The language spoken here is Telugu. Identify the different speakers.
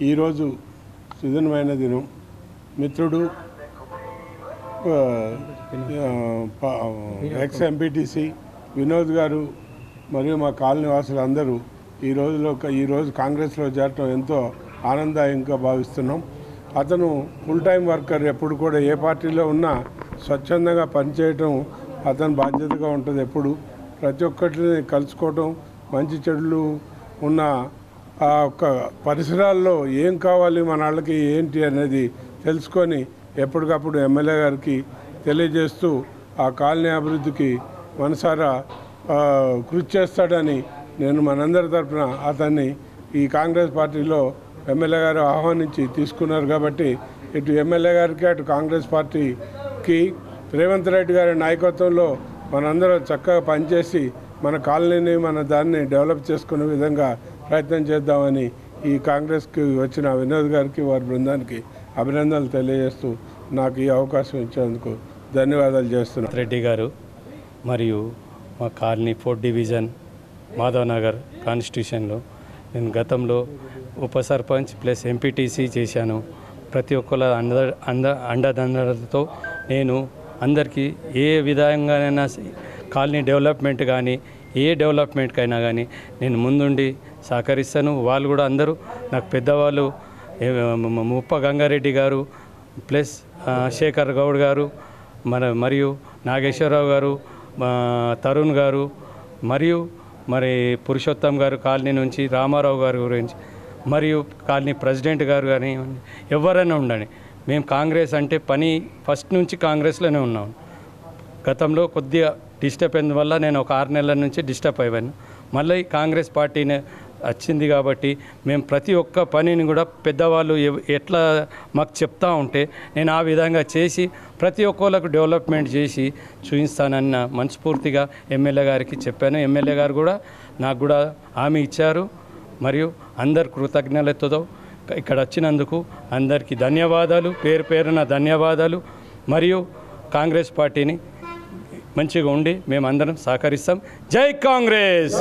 Speaker 1: ఈరోజు సుదినమైన దినం. మిత్రుడు ఎక్స్ ఎంపీటీసీ వినోద్ గారు మరియు మా కాలనీ వాసులు అందరూ ఈరోజు కాంగ్రెస్లో చేరటం ఎంతో ఆనందదాయకంగా భావిస్తున్నాం. అతను ఫుల్ టైం వర్కర్. ఎప్పుడు కూడా ఏ పార్టీలో ఉన్నా స్వచ్ఛందంగా పనిచేయటం అతని బాధ్యతగా ఉంటుంది. ఎప్పుడు ప్రతి ఒక్కటిని కలుసుకోవటం, మంచి చెడులు ఉన్న ఆ ఒక్క పరిసరాల్లో ఏం కావాలి మన వాళ్ళకి ఏంటి అనేది తెలుసుకొని ఎప్పటికప్పుడు ఎమ్మెల్యే గారికి తెలియజేస్తూ ఆ కాలనీ అభివృద్ధికి మనసారా కృషి చేస్తాడని నేను మనందరి తరఫున అతన్ని ఈ కాంగ్రెస్ పార్టీలో ఎమ్మెల్యే గారు ఆహ్వానించి తీసుకున్నారు. కాబట్టి ఇటు ఎమ్మెల్యే గారికి అటు కాంగ్రెస్ పార్టీకి రేవంత్ రెడ్డి గారి నాయకత్వంలో మనందరం చక్కగా పనిచేసి మన కాలనీని మన దాన్ని డెవలప్ చేసుకునే విధంగా ప్రయత్నం చేద్దామని ఈ కాంగ్రెస్కి వచ్చిన వినోద్ గారికి వారి బృందానికి అభినందనలు తెలియజేస్తూ నాకు ఈ అవకాశం ఇచ్చేందుకు ధన్యవాదాలు చేస్తున్నాను.
Speaker 2: రెడ్డి గారు మరియు మా colony 4th division Madhav Nagar కాన్స్టిట్యూషన్లో నేను గతంలో ఉప సర్పంచ్ ప్లస్ ఎంపీటీసీ చేశాను. ప్రతి ఒక్కళ్ళ అండదండలతో నేను అందరికీ ఏ విధంగానైనా కాలనీ డెవలప్మెంట్ కానీ ఏ డెవలప్మెంట్కైనా కానీ నేను ముందుండి సహకరిస్తాను. వాళ్ళు కూడా అందరూ నాకు పెద్దవాళ్ళు ముప్ప గంగారెడ్డి గారు ప్లస్ శేఖర్ గౌడ్ గారు మరియు నాగేశ్వరరావు గారు, తరుణ్ గారు మరియు పురుషోత్తం గారు కాలనీ నుంచి, రామారావు గారి గురించి మరియు కాలనీ ప్రెసిడెంట్ గారు కానీ ఎవరైనా ఉండండి. మేము కాంగ్రెస్ అంటే ఫస్ట్ నుంచి కాంగ్రెస్లోనే ఉన్నాం. గతంలో కొద్దిగా డిస్టర్బ్ అయిన వల్ల నేను ఒక 6 నెలల నుంచి డిస్టర్బ్ అయ్యాను. మళ్ళీ కాంగ్రెస్ పార్టీనే వచ్చింది కాబట్టి మేము ప్రతి ఒక్క పనిని కూడా పెద్దవాళ్ళు ఎట్లా మాకు చెప్తా ఉంటే నేను ఆ విధంగా చేసి ప్రతి ఒక్కళ్ళకు డెవలప్మెంట్ చేసి చూపిస్తానన్న మనస్ఫూర్తిగా ఎమ్మెల్యే గారికి చెప్పాను. ఎమ్మెల్యే గారు కూడా నాకు కూడా హామీ ఇచ్చారు. మరియు అందరు కృతజ్ఞతతో ఇక్కడ వచ్చినందుకు అందరికీ ధన్యవాదాలు, పేరు పేరున ధన్యవాదాలు. మరియు కాంగ్రెస్ పార్టీని మంచిగా ఉండి మేమందరం సహకరిస్తాం. జై కాంగ్రెస్.